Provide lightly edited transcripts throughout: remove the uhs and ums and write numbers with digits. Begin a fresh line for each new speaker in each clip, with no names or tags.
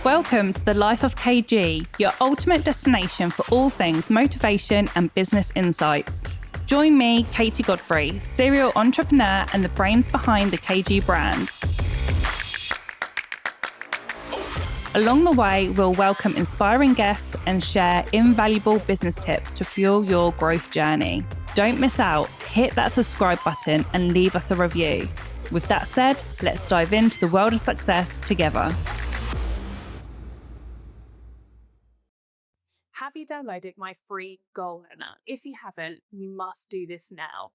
Welcome to the Life of KG, your ultimate destination for all things motivation and business insights. Join me, Katie Godfrey, serial entrepreneur and the brains behind the KG brand. Along the way, we'll welcome inspiring guests and share invaluable business tips to fuel your growth journey. Don't miss out. Hit that subscribe button and leave us a review. With that said, let's dive into the world of success together.
Have you downloaded my free goal planner? If you haven't, you must do this now.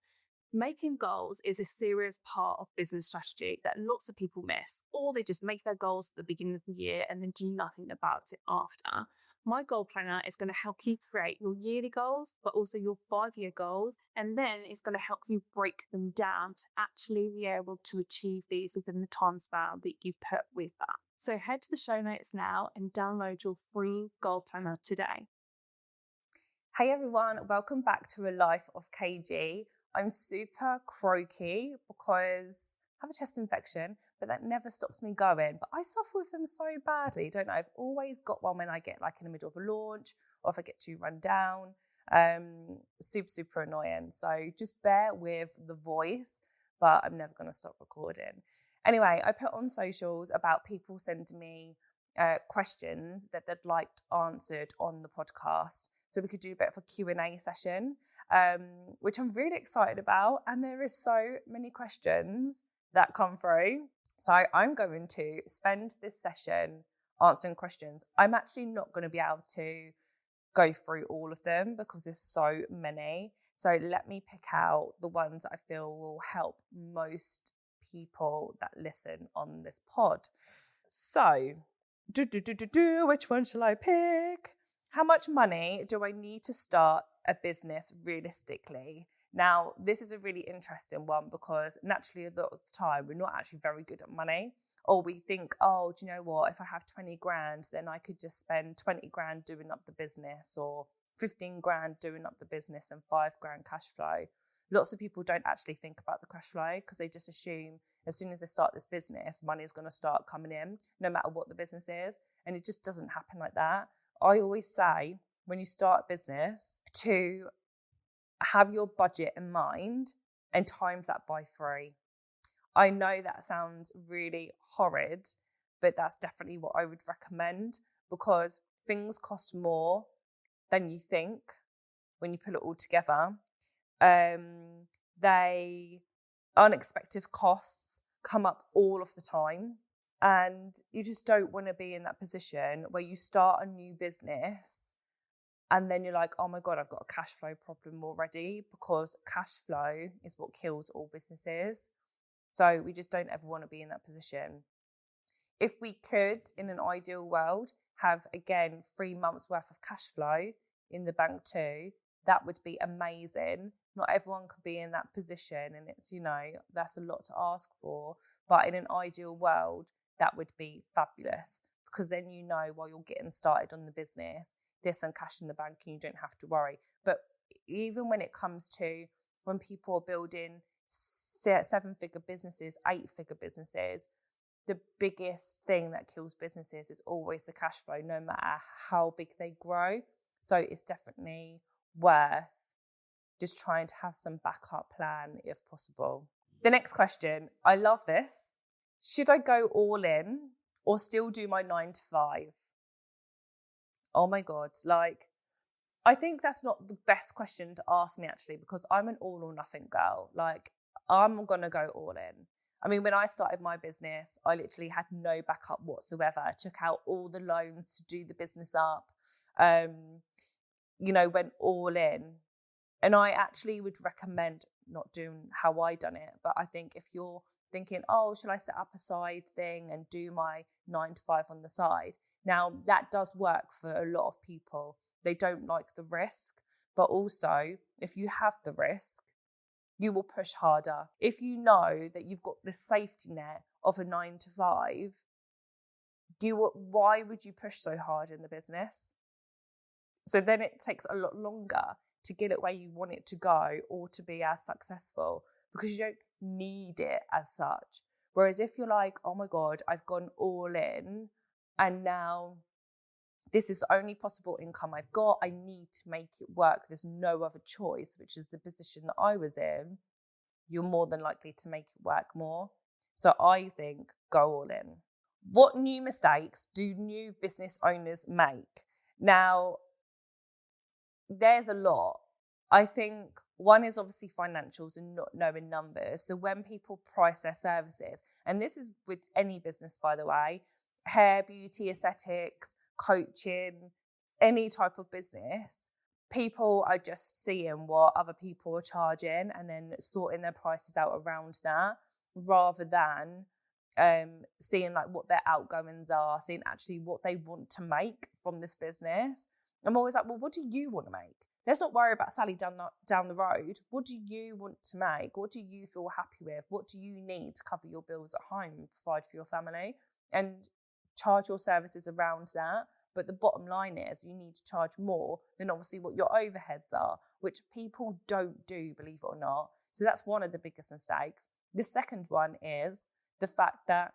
Making goals is a serious part of business strategy that lots of people miss, or they just make their goals at the beginning of the year and then do nothing about it after. My goal planner is going to help you create your yearly goals, but also your 5-year goals, and then it's going to help you break them down to actually be able to achieve these within the time span that you've put with that. So head to the show notes now and download your free goal planner today.
Hey everyone, welcome back to A Life of KG. I'm super croaky because I have a chest infection, but that never stops me going. But I suffer with them so badly, don't I? I've always got one when I get like in the middle of a launch or if I get too run down. Super annoying. So just bear with the voice, but I'm never going to stop recording. Anyway, I put on socials about people sending me questions that they'd like answered on the podcast. So we could do a bit of a Q&A session, which I'm really excited about. And there is so many questions that come through. So I'm going to spend this session answering questions. I'm actually not going to be able to go through all of them because there's so many. So let me pick out the ones that I feel will help most people that listen on this pod. So, which one shall I pick? How much money do I need to start a business realistically? Now, this is a really interesting one because naturally a lot of the time we're not actually very good at money. Or we think, oh, do you know what? If I have 20 grand, then I could just spend 20 grand doing up the business or 15 grand doing up the business and 5 grand cash flow. Lots of people don't actually think about the cash flow because they just assume as soon as they start this business, money is going to start coming in no matter what the business is. And it just doesn't happen like that. I always say when you start a business to have your budget in mind and times that by 3. I know that sounds really horrid, but that's definitely what I would recommend because things cost more than you think when you put it all together. Unexpected costs come up all of the time. And you just don't want to be in that position where you start a new business and then you're like, oh my God, I've got a cash flow problem already, because cash flow is what kills all businesses. So we just don't ever want to be in that position. If we could, in an ideal world, have, again, 3 months worth of cash flow in the bank too, that would be amazing. Not everyone can be in that position, and it's, that's a lot to ask for. But in an ideal world, that would be fabulous because then while you're getting started on the business, there's some cash in the bank and you don't have to worry. But even when it comes to when people are building 7-figure businesses, 8-figure businesses, the biggest thing that kills businesses is always the cash flow, no matter how big they grow. So it's definitely worth just trying to have some backup plan if possible. The next question, I love this. Should I go all in or still do my 9 to 5? Oh my God. I think that's not the best question to ask me actually, because I'm an all or nothing girl. I'm going to go all in. I mean, when I started my business, I literally had no backup whatsoever. I took out all the loans to do the business up, went all in. And I actually would recommend not doing how I done it. But I think if you're thinking, oh, shall I set up a side thing and do my 9 to 5 on the side? Now, that does work for a lot of people. They don't like the risk. But also, if you have the risk, you will push harder. If you know that you've got the safety net of a 9 to 5, why would you push so hard in the business? So then it takes a lot longer to get it where you want it to go or to be as successful, because you don't need it as such. Whereas if you're like, oh my God, I've gone all in, And now this is the only possible income I've got. I need to make it work. There's no other choice, which is the position that I was in. You're more than likely to make it work more. So I think go all in. What new mistakes do new business owners make? Now, there's a lot. I think one is obviously financials and not knowing numbers. So when people price their services, and this is with any business, by the way, hair, beauty, aesthetics, coaching, any type of business, people are just seeing what other people are charging and then sorting their prices out around that, rather than seeing like what their outgoings are, seeing actually what they want to make from this business. I'm always like, well, what do you want to make? Let's not worry about Sally down the road. What do you want to make? What do you feel happy with? What do you need to cover your bills at home and provide for your family? And charge your services around that. But the bottom line is you need to charge more than obviously what your overheads are, which people don't do, believe it or not. So that's one of the biggest mistakes. The second one is the fact that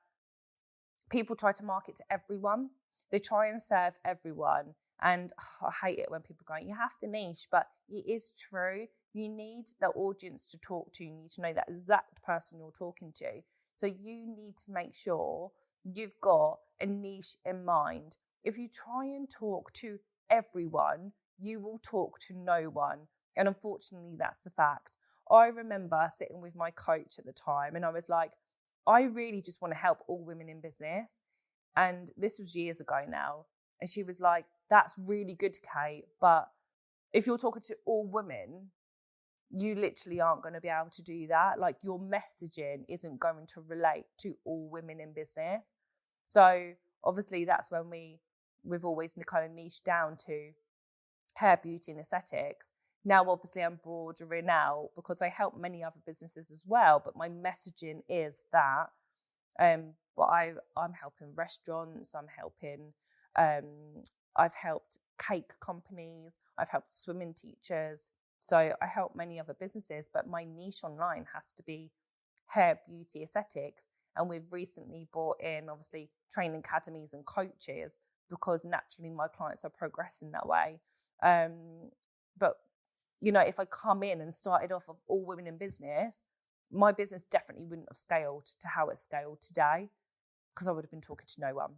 people try to market to everyone. They try and serve everyone. And I hate it when people go, you have to niche, but it is true. You need the audience to talk to. You need to know that exact person you're talking to. So you need to make sure you've got a niche in mind. If you try and talk to everyone, you will talk to no one. And unfortunately, that's the fact. I remember sitting with my coach at the time and I was like, I really just want to help all women in business. And this was years ago now. And she was like, that's really good, Kate. But if you're talking to all women, you literally aren't going to be able to do that. Like your messaging isn't going to relate to all women in business. So obviously that's when we've always kind of niched down to hair, beauty and aesthetics. Now, obviously I'm broadening out because I help many other businesses as well. But my messaging is that. But I'm helping restaurants. I've helped cake companies. I've helped swimming teachers. So I help many other businesses, but my niche online has to be hair, beauty, aesthetics. And we've recently brought in, obviously, training academies and coaches because naturally my clients are progressing that way. But, you know, if I come in and started off of all women in business, my business definitely wouldn't have scaled to how it's scaled today because I would have been talking to no one.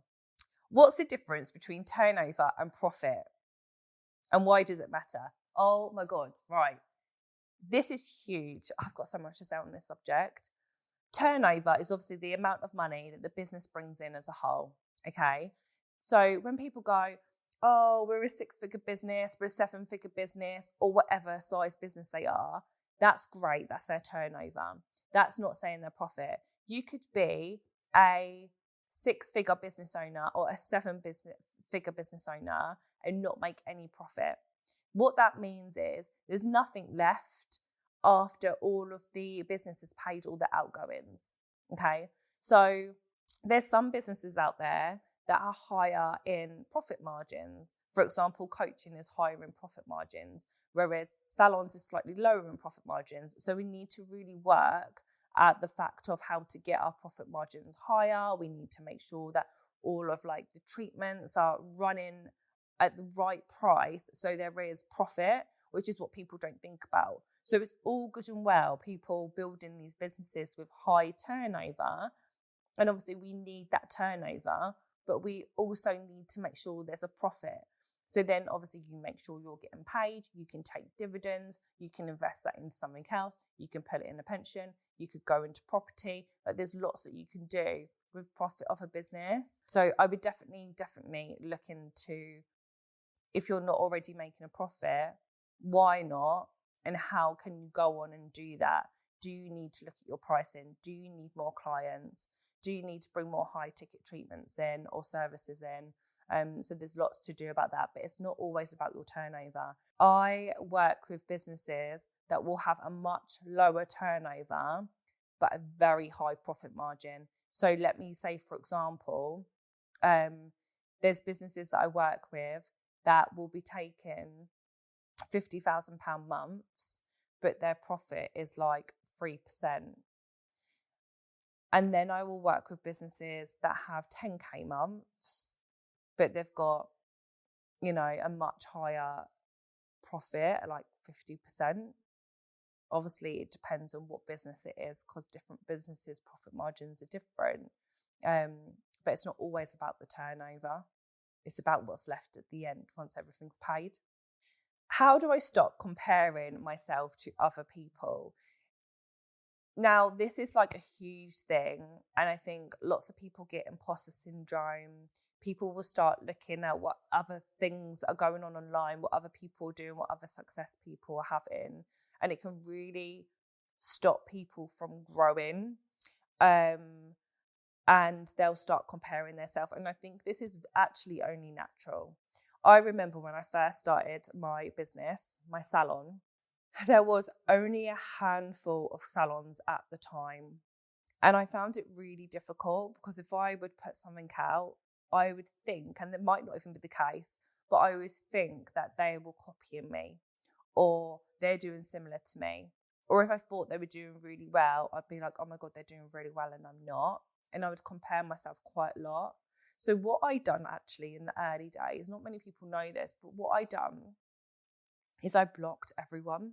What's the difference between turnover and profit? And why does it matter? Oh my God, right. This is huge. I've got so much to say on this subject. Turnover is obviously the amount of money that the business brings in as a whole, okay? So when people go, oh, we're a 6-figure business, we're a 7-figure business, or whatever size business they are, that's great. That's their turnover. That's not saying their profit. You could be a 6-figure business owner or a 7-figure business owner and not make any profit. What that means is there's nothing left after all of the business has paid all the outgoings. Okay. So there's some businesses out there that are higher in profit margins. For example, coaching is higher in profit margins, whereas salons is slightly lower in profit margins. So we need to really work at the fact of how to get our profit margins higher. We need to make sure that all of like the treatments are running at the right price so there is profit, which is what people don't think about. So it's all good and well people building these businesses with high turnover, and obviously we need that turnover, but we also need to make sure there's a profit. So then obviously you make sure you're getting paid, you can take dividends, you can invest that into something else, you can put it in a pension, you could go into property. Like there's lots that you can do with profit of a business. So I would definitely look into, if you're not already making a profit, why not? And how can you go on and do that? Do you need to look at your pricing? Do you need more clients? Do you need to bring more high ticket treatments in or services in? So there's lots to do about that, but it's not always about your turnover. I work with businesses that will have a much lower turnover, but a very high profit margin. So let me say, for example, there's businesses that I work with that will be taking £50,000 months, but their profit is like 3%. And then I will work with businesses that have 10k months but they've got, a much higher profit, like 50%. Obviously, it depends on what business it is, because different businesses' profit margins are different. But it's not always about the turnover. It's about what's left at the end once everything's paid. How do I stop comparing myself to other people? Now, this is like a huge thing. And I think lots of people get imposter syndrome. People will start looking at what other things are going on online, what other people are doing, what other success people are having. And it can really stop people from growing. And they'll start comparing themselves. And I think this is actually only natural. I remember when I first started my business, my salon, there was only a handful of salons at the time. And I found it really difficult, because if I would put something out, I would think, and it might not even be the case, but I would think that they were copying me, or they're doing similar to me. Or if I thought they were doing really well, I'd be like, oh my God, they're doing really well and I'm not. And I would compare myself quite a lot. So what I done actually in the early days, not many people know this, but what I done is I blocked everyone.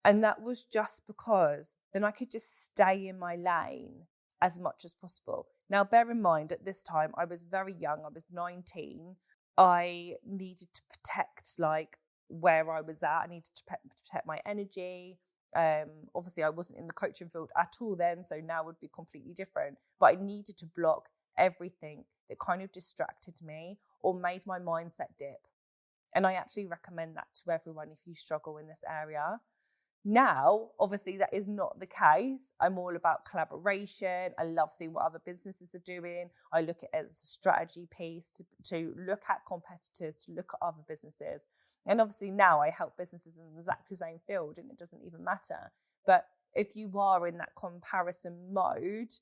And that was just because then I could just stay in my lane as much as possible. Now, bear in mind, at this time, I was very young. I was 19. I needed to protect where I was at. I needed to protect my energy. Obviously, I wasn't in the coaching field at all then, so now would be completely different. But I needed to block everything that kind of distracted me or made my mindset dip. And I actually recommend that to everyone if you struggle in this area. Now, obviously, that is not the case. I'm all about collaboration. I love seeing what other businesses are doing. I look at it as a strategy piece to look at competitors, to look at other businesses. And obviously now I help businesses in exactly the same field, and it doesn't even matter. But if you are in that comparison mode,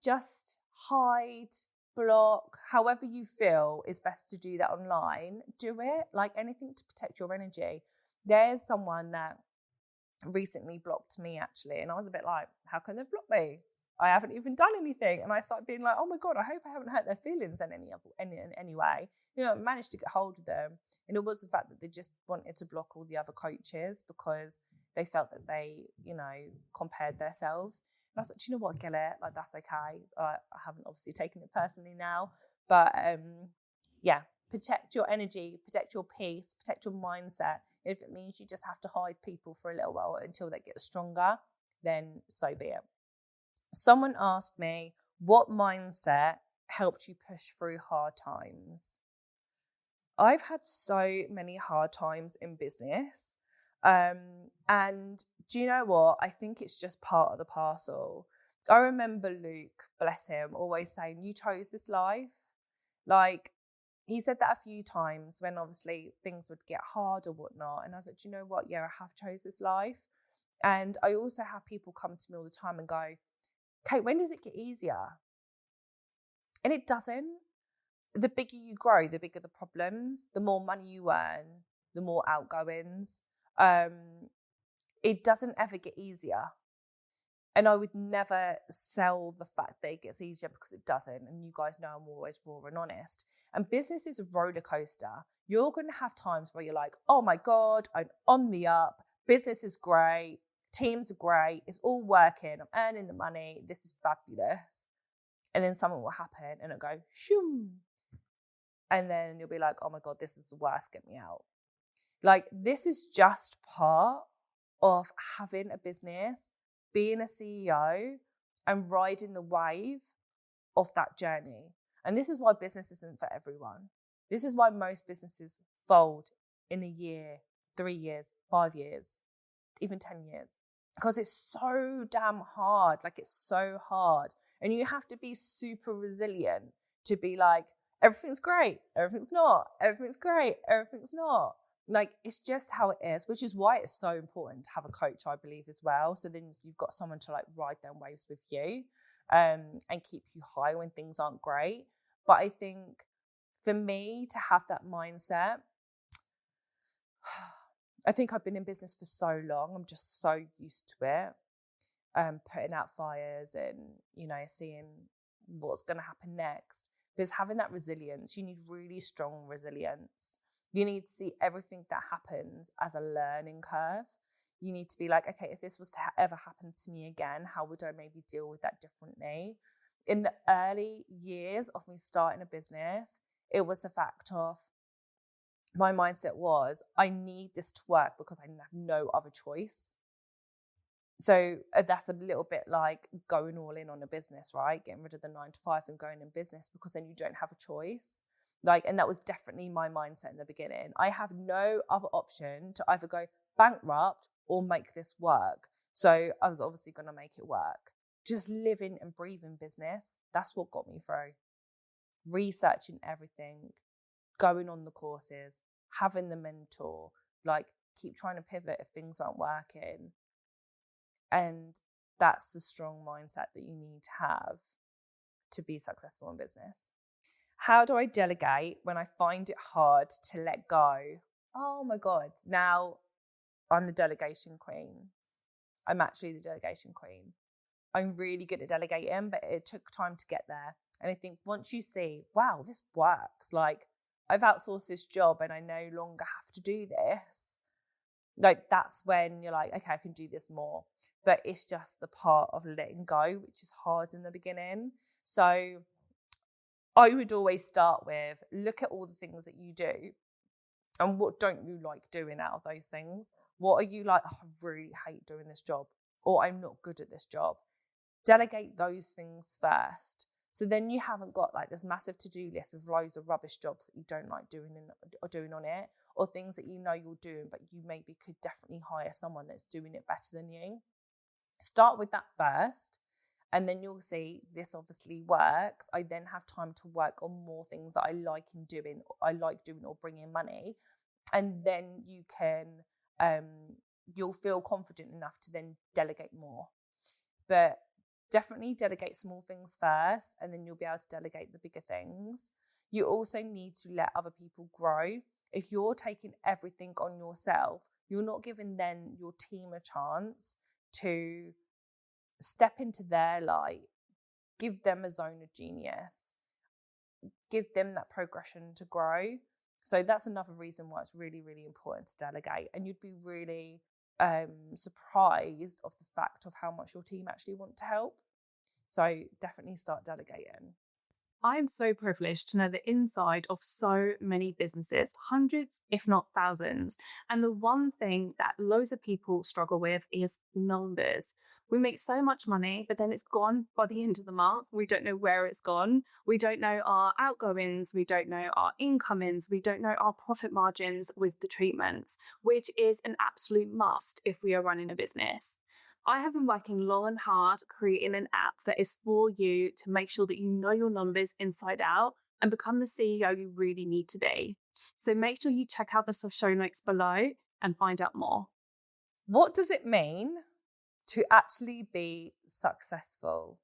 just hide, block, however you feel is best to do that online, do it. Anything to protect your energy. There's someone that recently blocked me actually, and I was a bit like, how can they block me? I haven't even done anything. And I started being like, oh my God, I hope I haven't hurt their feelings in any way. I managed to get hold of them. And it was the fact that they just wanted to block all the other coaches because they felt that they, compared themselves. And I was like, do you know what, get it? That's okay. I haven't obviously taken it personally now. But protect your energy, protect your peace, protect your mindset. If it means you just have to hide people for a little while until they get stronger, then so be it. Someone asked me, what mindset helped you push through hard times? I've had so many hard times in business. And do you know what? I think it's just part of the parcel. I remember Luke, bless him, always saying, you chose this life. He said that a few times when obviously things would get hard or whatnot. And I was like, do you know what? Yeah, I have chose this life. And I also have people come to me all the time and go, Kate, when does it get easier? And it doesn't. The bigger you grow, the bigger the problems, the more money you earn, the more outgoings. It doesn't ever get easier. And I would never sell the fact that it gets easier, because it doesn't. And you guys know I'm always raw and honest. And business is a roller coaster. You're going to have times where you're like, oh my God, I'm on the up. Business is great. Teams are great. It's all working. I'm earning the money. This is fabulous. And then something will happen and it'll go, shoom. And then you'll be like, oh my God, this is the worst. Get me out. This is just part of having a business, being a CEO, and riding the wave of that journey. And this is why business isn't for everyone. This is why most businesses fold in a year, 3 years, 5 years, even 10 years. Because it's so damn hard. It's so hard. And you have to be super resilient to be like, everything's great, everything's not, everything's great, everything's not. It's just how it is, which is why it's so important to have a coach, I believe, as well. So then you've got someone to ride them waves with you and keep you high when things aren't great. But I think for me to have that mindset, I think I've been in business for so long. I'm just so used to it, putting out fires and, seeing what's going to happen next. Because having that resilience, you need really strong resilience. You need to see everything that happens as a learning curve. You need to be like, okay, if this was to ever happen to me again, how would I maybe deal with that differently? In the early years of me starting a business, it was the fact of, my mindset was, I need this to work because I have no other choice. So that's a little bit like going all in on a business, right? Getting rid of the 9 to 5 and going in business because then you don't have a choice. And that was definitely my mindset in the beginning. I have no other option to either go bankrupt or make this work. So I was obviously going to make it work. Just living and breathing business, that's what got me through. Researching everything, going on the courses, having the mentor, keep trying to pivot if things aren't working. And that's the strong mindset that you need to have to be successful in business. How do I delegate when I find it hard to let go? Oh my God. Now I'm the delegation queen. I'm actually the delegation queen. I'm really good at delegating, but it took time to get there. And I think once you see, wow, this works, I've outsourced this job and I no longer have to do this. That's when you're like, okay, I can do this more. But it's just the part of letting go, which is hard in the beginning. So I would always start with, look at all the things that you do and what don't you like doing out of those things? What are you like, oh, I really hate doing this job, or I'm not good at this job? Delegate those things first. So then you haven't got this massive to-do list with loads of rubbish jobs that you don't like doing on it, or things that you know you're doing, but you maybe could definitely hire someone that's doing it better than you. Start with that first, and then you'll see this obviously works. I then have time to work on more things that I like doing or bring in money. And then you can, you'll feel confident enough to then delegate more. But definitely delegate small things first, and then you'll be able to delegate the bigger things. You also need to let other people grow. If you're taking everything on yourself, you're not giving then your team a chance to step into their light, give them a zone of genius, give them that progression to grow. So that's another reason why it's really, really important to delegate. And you'd be really surprised of the fact of how much your team actually want to help. So definitely start delegating.
I'm so privileged to know the inside of so many businesses, hundreds, if not thousands. And the one thing that loads of people struggle with is numbers. We make so much money, but then it's gone by the end of the month. We don't know where it's gone. We don't know our outgoings. We don't know our incomings. We don't know our profit margins with the treatments, which is an absolute must if we are running a business. I have been working long and hard creating an app that is for you to make sure that you know your numbers inside out and become the CEO you really need to be. So make sure you check out the show notes below and find out more.
What does it mean to actually be successful?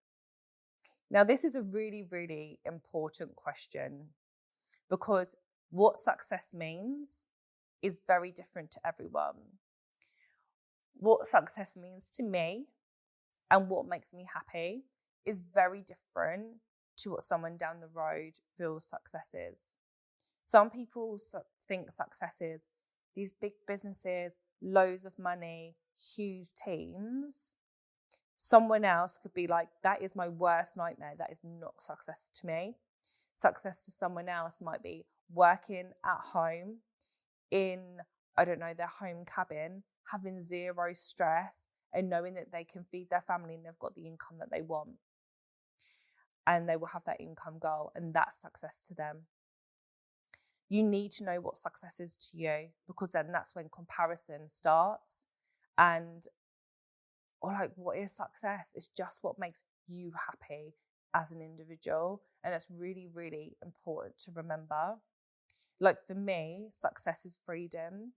Now, this is a really, really important question, because what success means is very different to everyone. What success means to me and what makes me happy is very different to what someone down the road feels success is. Some people think success is these big businesses, loads of money, huge teams. Someone else could be like, that is my worst nightmare. That is not success to me. Success to someone else might be working at home in, their home cabin, having zero stress and knowing that they can feed their family and they've got the income that they want. And they will have that income goal, and that's success to them. You need to know what success is to you, because then that's when comparison starts. And what is success? It's just what makes you happy as an individual. And that's really, really important to remember. For me, success is freedom.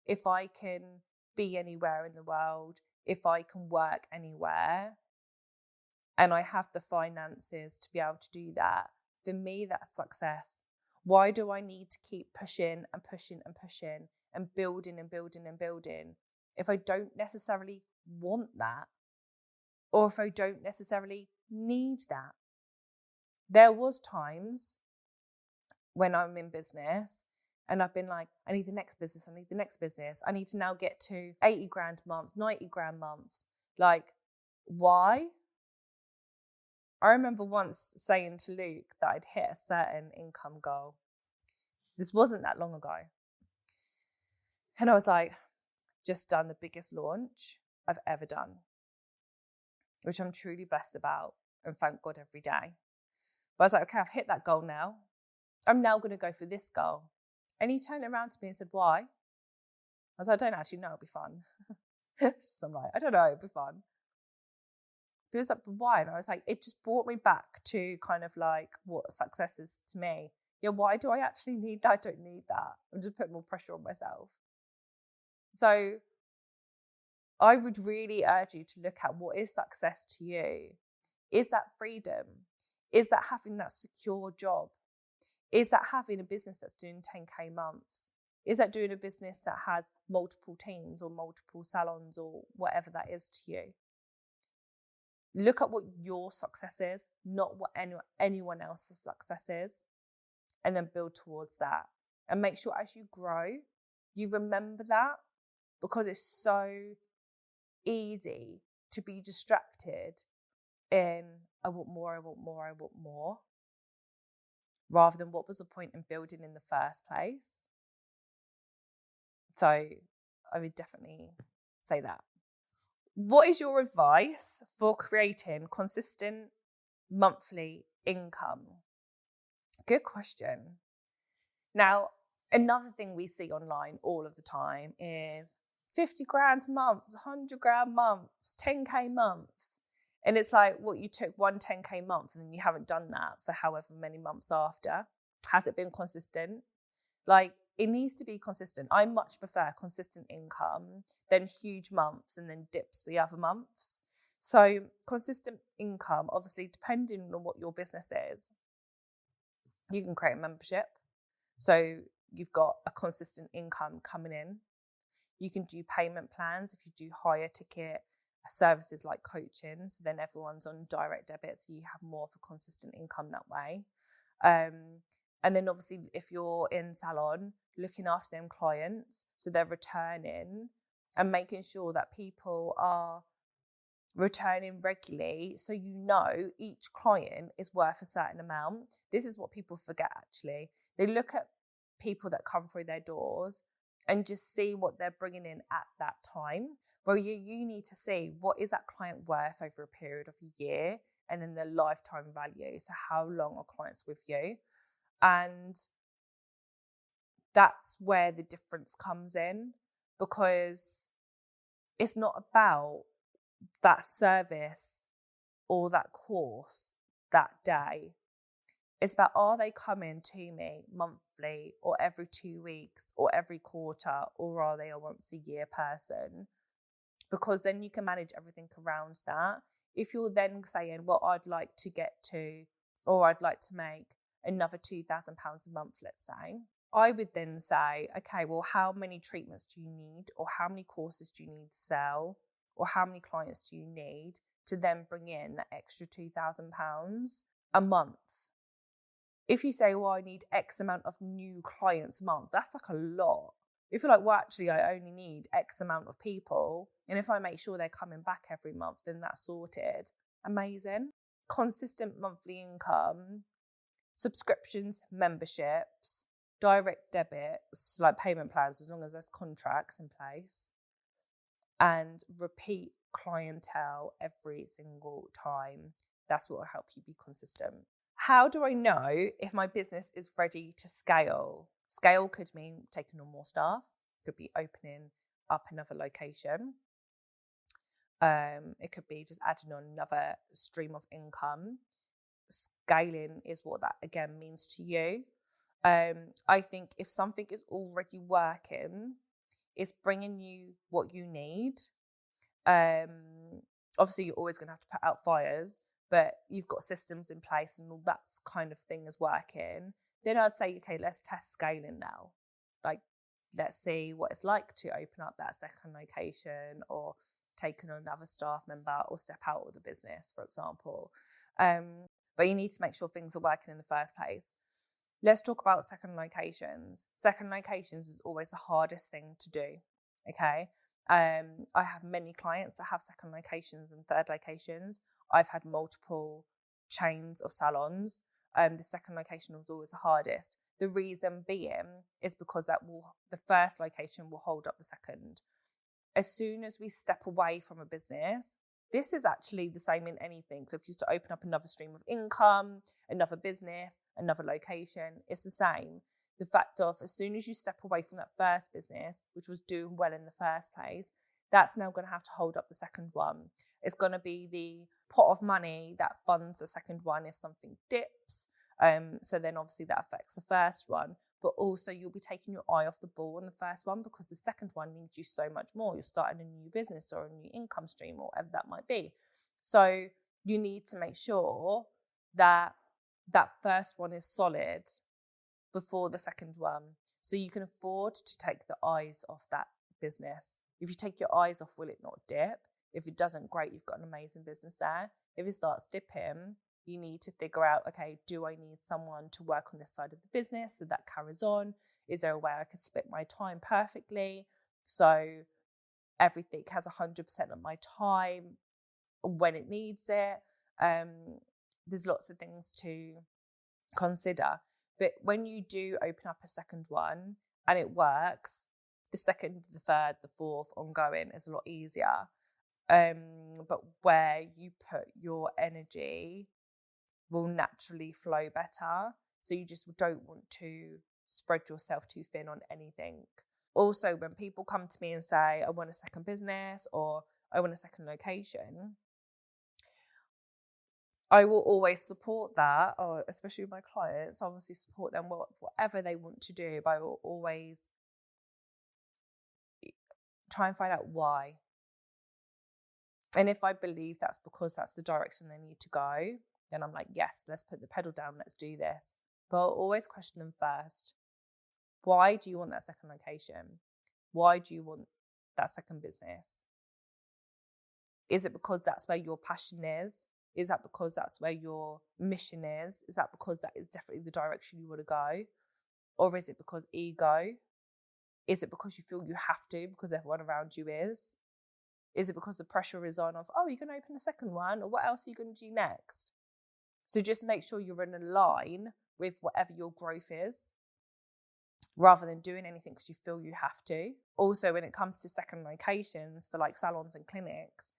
If I can be anywhere in the world, if I can work anywhere, and I have the finances to be able to do that, for me, that's success. Why do I need to keep pushing and pushing and pushing and building and building and building if I don't necessarily want that, or if I don't necessarily need that? There was times when I'm in business and I've been like, I need the next business. I need to now get to 80 grand months, 90 grand months. Like, why? I remember once saying to Luke that I'd hit a certain income goal. This wasn't that long ago. And I was like, just done the biggest launch I've ever done, which I'm truly blessed about and thank God every day. But I was like, okay, I've hit that goal now. I'm now going to go for this goal. And he turned around to me and said, why? I was like, I don't actually know, it'll be fun. So I'm like, I don't know, it'll be fun. He was like, but why? And I was like, it just brought me back to kind of like what success is to me. Yeah, why do I actually need that? I don't need that. I'm just putting more pressure on myself. So I would really urge you to look at what is success to you. Is that freedom? Is that having that secure job? Is that having a business that's doing 10K months? Is that doing a business that has multiple teams or multiple salons or whatever that is to you? Look at what your success is, not what anyone else's success is, and then build towards that. And make sure as you grow, you remember that, because it's so easy to be distracted in, I want more, rather than what was the point in building in the first place. So I would definitely say that. What is your advice for creating consistent monthly income? Good question. Now, another thing we see online all of the time is 50 grand months, 100 grand months, 10K months. And it's like, what, you took one 10K month and then you haven't done that for however many months after. Has it been consistent? Like, it needs to be consistent. I much prefer consistent income than huge months and then dips the other months. So consistent income, obviously, depending on what your business is, you can create a membership. So you've got a consistent income coming in. You can do payment plans if you do higher ticket services like coaching. So then everyone's on direct debit, so you have more of a consistent income that way. And then obviously if you're in salon, looking after them clients, so they're returning and making sure that people are returning regularly, so you know each client is worth a certain amount. This is what people forget actually. They look at people that come through their doors and just see what they're bringing in at that time. Well, you need to see what is that client worth over a period of a year, and then their lifetime value. So how long are clients with you? And that's where the difference comes in, because it's not about that service or that course that day. It's about, are they coming to me monthly or every 2 weeks or every quarter, or are they a once a year person? Because then you can manage everything around that. If you're then saying, well, I'd like to get to, or I'd like to make another £2,000 a month, let's say, I would then say, okay, well, how many treatments do you need, or how many courses do you need to sell, or how many clients do you need to then bring in that extra £2,000 a month? If you say, well, I need X amount of new clients a month, that's like a lot. If you're like, well, actually, I only need X amount of people, and if I make sure they're coming back every month, then that's sorted. Amazing. Consistent monthly income, subscriptions, memberships, direct debits, like payment plans, as long as there's contracts in place, and repeat clientele every single time. That's what will help you be consistent. How do I know if my business is ready to scale? Scale could mean taking on more staff, could be opening up another location. It could be just adding on another stream of income. Scaling is what that again means to you. I think if something is already working, it's bringing you what you need. Obviously, you're always going to have to put out fires, but you've got systems in place and all that kind of thing is working. Then I'd say, okay, let's test scaling now. Like, let's see what it's like to open up that second location, or take on another staff member, or step out of the business, for example. but you need to make sure things are working in the first place. Let's talk about second locations. Second locations is always the hardest thing to do, okay? I have many clients that have second locations and third locations. I've had multiple chains of salons. The second location was always the hardest. The reason being is because the first location will hold up the second. As soon as we step away from a business, this is actually the same in anything. So if you used to open up another stream of income, another business, another location, it's the same. The fact of as soon as you step away from that first business, which was doing well in the first place, that's now going to have to hold up the second one. It's going to be the pot of money that funds the second one if something dips. So then obviously that affects the first one. But also you'll be taking your eye off the ball on the first one because the second one needs you so much more. You're starting a new business or a new income stream or whatever that might be. So you need to make sure that that first one is solid before the second one. So you can afford to take the eyes off that business. If you take your eyes off, will it not dip? If it doesn't, great, you've got an amazing business there. If it starts dipping, you need to figure out, okay, do I need someone to work on this side of the business so that carries on? Is there a way I can split my time perfectly so everything has 100% of my time when it needs it? There's lots of things to consider. But when you do open up a second one and it works, the second, the third, the fourth, ongoing is a lot easier. But where you put your energy will naturally flow better. So you just don't want to spread yourself too thin on anything. Also, when people come to me and say, I want a second business or I want a second location, I will always support that, or especially with my clients, I obviously support them whatever they want to do, but I will always try and find out why. And if I believe that's because that's the direction they need to go, then I'm like, yes, let's put the pedal down, let's do this. But I'll always question them first. Why do you want that second location? Why do you want that second business? Is it because that's where your passion is? Is that because that's where your mission is? Is that because that is definitely the direction you want to go? Or is it because ego? Is it because you feel you have to because everyone around you is? Is it because the pressure is on of, oh, you're going to open the second one? Or what else are you going to do next? So just make sure you're in a line with whatever your growth is, rather than doing anything because you feel you have to. Also, when it comes to second locations for like salons and clinics,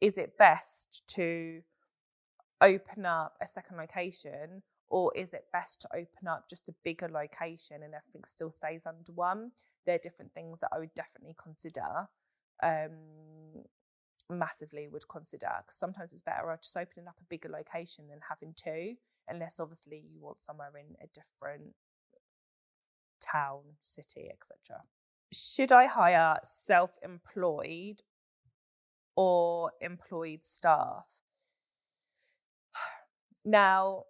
is it best to open up a second location, or is it best to open up just a bigger location and everything still stays under one? They're different things that I would definitely consider. Massively would consider, because sometimes it's better just opening up a bigger location than having two, unless obviously you want somewhere in a different town, city, etc. Should I hire self-employed or employed staff? Now,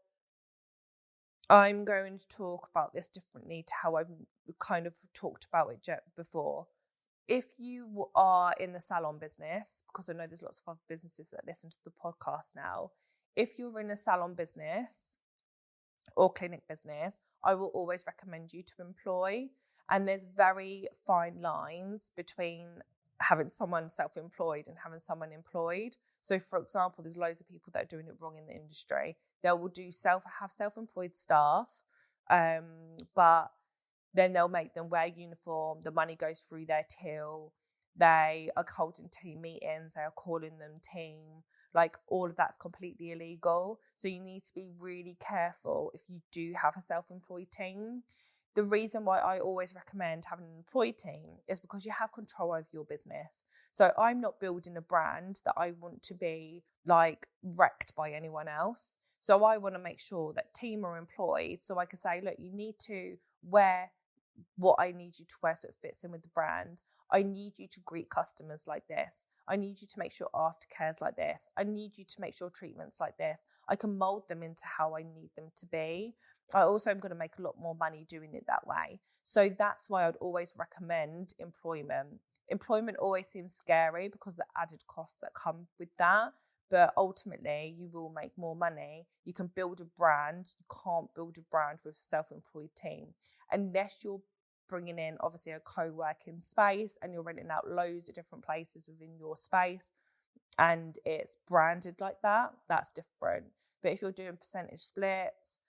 I'm going to talk about this differently to how I've kind of talked about it before. If you are in the salon business, because I know there's lots of other businesses that listen to the podcast now, if you're in a salon business or clinic business, I will always recommend you to employ. And there's very fine lines between having someone self-employed and having someone employed. So for example, there's loads of people that are doing it wrong in the industry. They will have self-employed staff, but then they'll make them wear uniform. The money goes through their till. They are holding team meetings. They are calling them team. Like, all of that's completely illegal. So you need to be really careful if you do have a self-employed team. The reason why I always recommend having an employed team is because you have control over your business. So I'm not building a brand that I want to be like wrecked by anyone else. So I want to make sure that team are employed, so I can say, look, you need to wear what I need you to wear so it fits in with the brand. I need you to greet customers like this. I need you to make sure aftercare's like this. I need you to make sure treatment's like this. I can mold them into how I need them to be. I also am going to make a lot more money doing it that way. So that's why I'd always recommend employment. Employment always seems scary because of the added costs that come with that. but ultimately you will make more money. You can build a brand. You can't build a brand with a self-employed team unless you're bringing in obviously a co-working space and you're renting out loads of different places within your space and it's branded like that. That's different. But if you're doing percentage splits,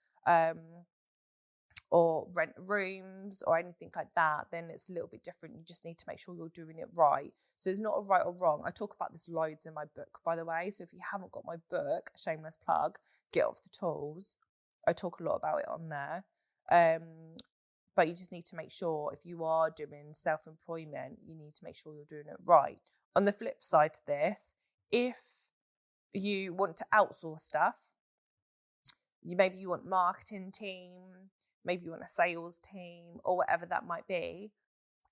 or rent rooms or anything like that, then it's a little bit different. You just need to make sure you're doing it right. So there's not a right or wrong. I talk about this loads in my book, by the way. So if you haven't got my book, shameless plug, Get Off the Tools, I talk a lot about it on there. But you just need to make sure if you are doing self-employment, you need to make sure you're doing it right. On the flip side to this, if you want to outsource stuff, maybe you want marketing team, maybe you want a sales team or whatever that might be,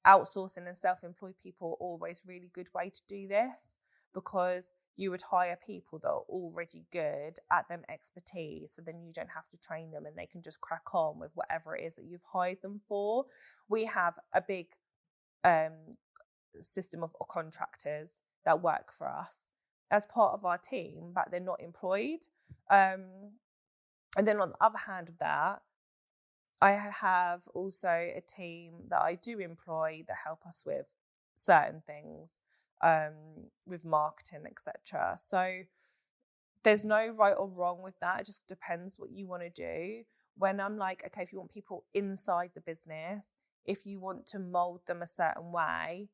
outsourcing and self-employed people are always a really good way to do this because you would hire people that are already good at them expertise, so then you don't have to train them and they can just crack on with whatever it is that you've hired them for. We have a big system of contractors that work for us as part of our team, but they're not employed. And then on the other hand of that, I have also a team that I do employ that help us with certain things, with marketing, etc. So there's no right or wrong with that. It just depends what you want to do. When I'm like, okay, if you want people inside the business, if you want to mold them a certain way,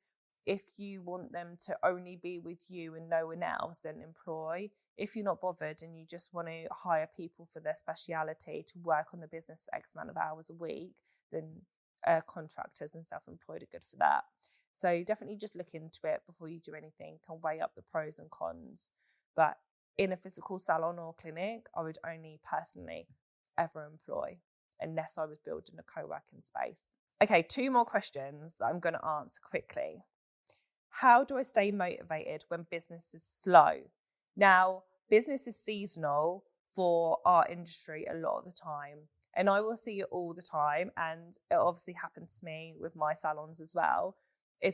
if you want them to only be with you and no one else, then employ. If you're not bothered and you just want to hire people for their speciality to work on the business for X amount of hours a week, then contractors and self-employed are good for that. So definitely just look into it before you do anything and weigh up the pros and cons. But in a physical salon or clinic, I would only personally ever employ unless I was building a co-working space. Okay, 2 more questions that I'm going to answer quickly. How do I stay motivated when business is slow? Now, business is seasonal for our industry a lot of the time, and I will see it all the time, and it obviously happens to me with my salons as well.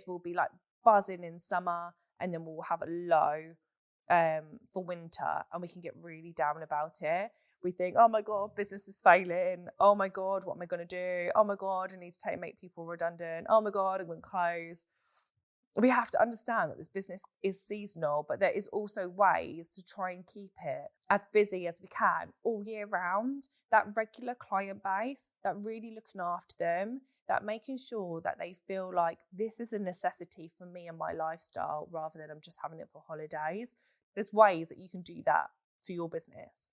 We'll be like buzzing in summer, and then we'll have a low for winter, and we can get really down about it. We think, oh my God, business is failing. Oh my God, what am I going to do? Oh my God, I need to make people redundant. Oh my God, I'm going to close. We have to understand that this business is seasonal, but there is also ways to try and keep it as busy as we can all year round. That regular client base, that really looking after them, that making sure that they feel like this is a necessity for me and my lifestyle rather than I'm just having it for holidays. There's ways that you can do that for your business.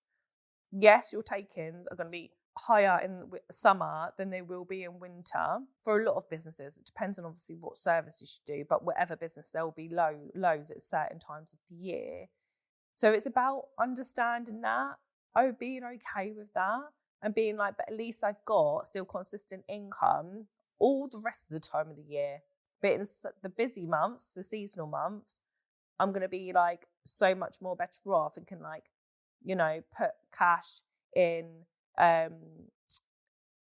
Yes, your take-ins are going to be higher in summer than they will be in winter. For a lot of businesses, it depends on obviously what service you should do, but whatever business, there will be lows at certain times of the year. So it's about understanding that, being okay with that, and being like, but at least I've got still consistent income all the rest of the time of the year. But in the busy months, the seasonal months, I'm going to be like so much more better off and can like, put cash in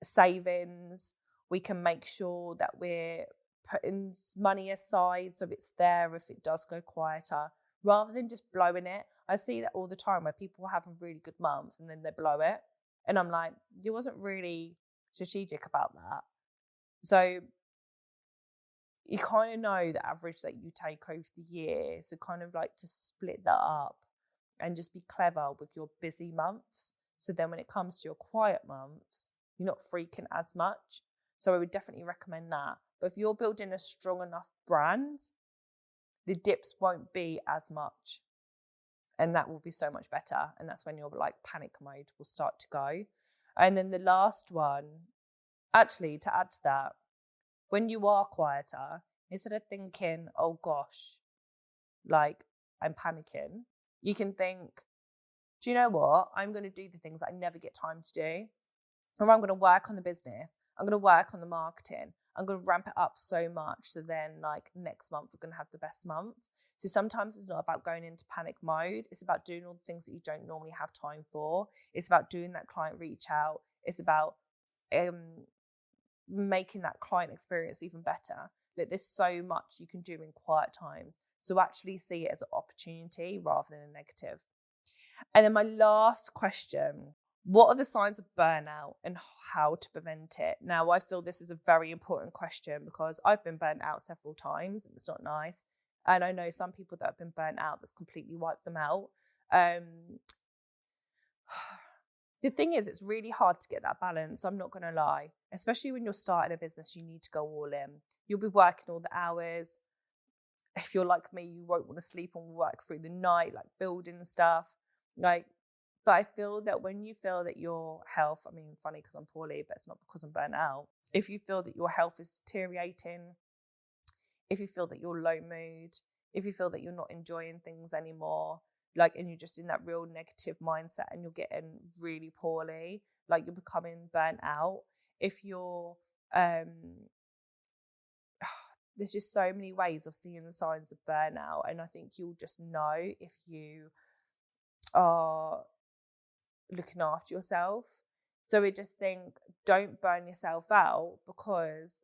savings. We can make sure that we're putting money aside so it's there if it does go quieter, rather than just blowing it. I see that all the time where people are having really good months and then they blow it, and I'm like, you wasn't really strategic about that. So you kind of know the average that you take over the year, so kind of like to split that up and just be clever with your busy months. So then when it comes to your quiet months, you're not freaking as much. So I would definitely recommend that. But if you're building a strong enough brand, the dips won't be as much. And that will be so much better. And that's when your like panic mode will start to go. And then the last one, actually to add to that, when you are quieter, instead of thinking, oh gosh, like I'm panicking, you can think, do you know what? I'm going to do the things that I never get time to do. Or I'm going to work on the business. I'm going to work on the marketing. I'm going to ramp it up so much. So then like next month, we're going to have the best month. So sometimes it's not about going into panic mode. It's about doing all the things that you don't normally have time for. It's about doing that client reach out. It's about making that client experience even better. Like, there's so much you can do in quiet times. So actually see it as an opportunity rather than a negative. And then my last question, what are the signs of burnout and how to prevent it? Now, I feel this is a very important question because I've been burnt out several times and it's not nice. And I know some people that have been burnt out that's completely wiped them out. The thing is, it's really hard to get that balance. I'm not going to lie. Especially when you're starting a business, you need to go all in. You'll be working all the hours. If you're like me, you won't want to sleep and work through the night, like building stuff. But I feel that when you feel that your health, I mean, funny because I'm poorly, but it's not because I'm burnt out. If you feel that your health is deteriorating, if you feel that you're low mood, if you feel that you're not enjoying things anymore, and you're just in that real negative mindset and you're getting really poorly, you're becoming burnt out. If you're, there's just so many ways of seeing the signs of burnout. And I think you'll just know if you are looking after yourself. So I just think, don't burn yourself out, because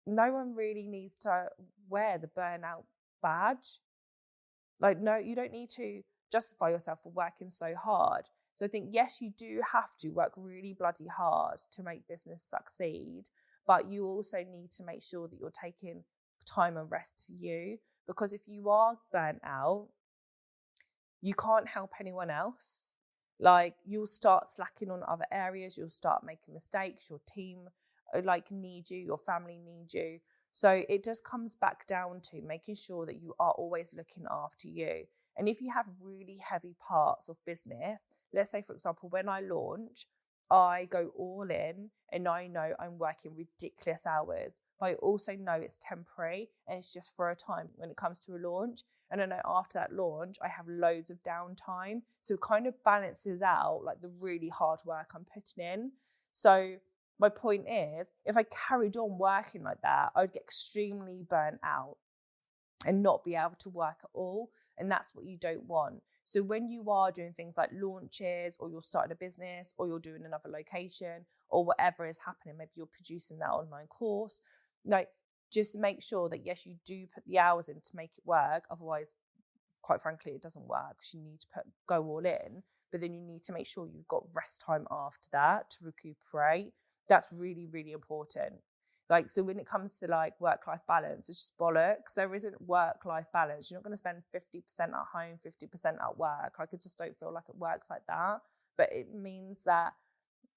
no one really needs to wear the burnout badge. No, you don't need to justify yourself for working so hard. So I think, yes, you do have to work really bloody hard to make business succeed, but you also need to make sure that you're taking time and rest for you, because if you are burnt out, you can't help anyone else. You'll start slacking on other areas, you'll start making mistakes, your team need you, your family need you. So it just comes back down to making sure that you are always looking after you. And if you have really heavy parts of business, let's say, for example, when I launch, I go all in and I know I'm working ridiculous hours, but I also know it's temporary and it's just for a time when it comes to a launch. And I know after that launch, I have loads of downtime. So it kind of balances out the really hard work I'm putting in. So my point is, if I carried on working like that, I'd get extremely burnt out and not be able to work at all. And that's what you don't want. So when you are doing things like launches, or you're starting a business, or you're doing another location, or whatever is happening, maybe you're producing that online course, just make sure that, yes, you do put the hours in to make it work. Otherwise, quite frankly, it doesn't work, because you need to go all in. But then you need to make sure you've got rest time after that to recuperate. That's really, really important. So when it comes to work-life balance, it's just bollocks. There isn't work-life balance. You're not going to spend 50% at home, 50% at work. I just don't feel like it works like that. But it means that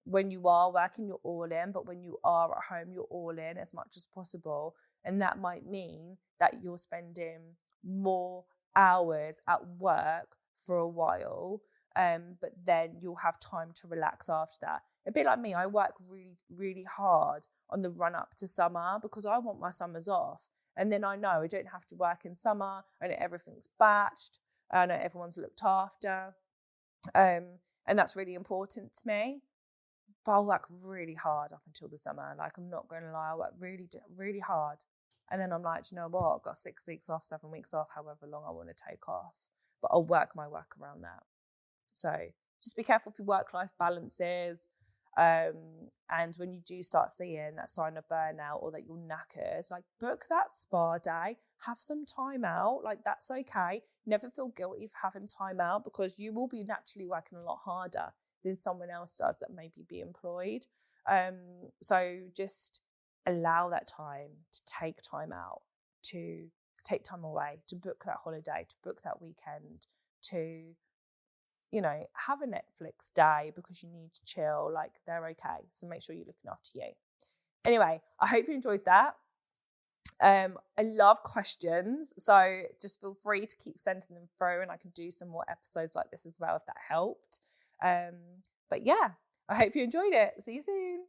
when you are working, you're all in. But when you are at home, you're all in as much as possible. And that might mean that you're spending more hours at work for a while. But then you'll have time to relax after that. A bit like me, I work really, really hard on the run up to summer because I want my summers off. And then I know I don't have to work in summer. I know everything's batched. I know everyone's looked after. And that's really important to me. But I'll work really hard up until the summer. I'm not going to lie, I work really, really hard. And then I'm like, you know what? I've got 6 weeks off, 7 weeks off, however long I want to take off. But I'll work my work around that. So just be careful for your work-life balances. And when you do start seeing that sign of burnout or that you're knackered, book that spa day, have some time out. That's okay. Never feel guilty for having time out, because you will be naturally working a lot harder than someone else does that maybe be employed. So just allow that time to take time out, to take time away, to book that holiday, to book that weekend, to have a Netflix day because you need to chill. They're okay. So make sure you're looking after you. Anyway, I hope you enjoyed that. I love questions, so just feel free to keep sending them through, and I can do some more episodes like this as well if that helped. But yeah, I hope you enjoyed it. See you soon.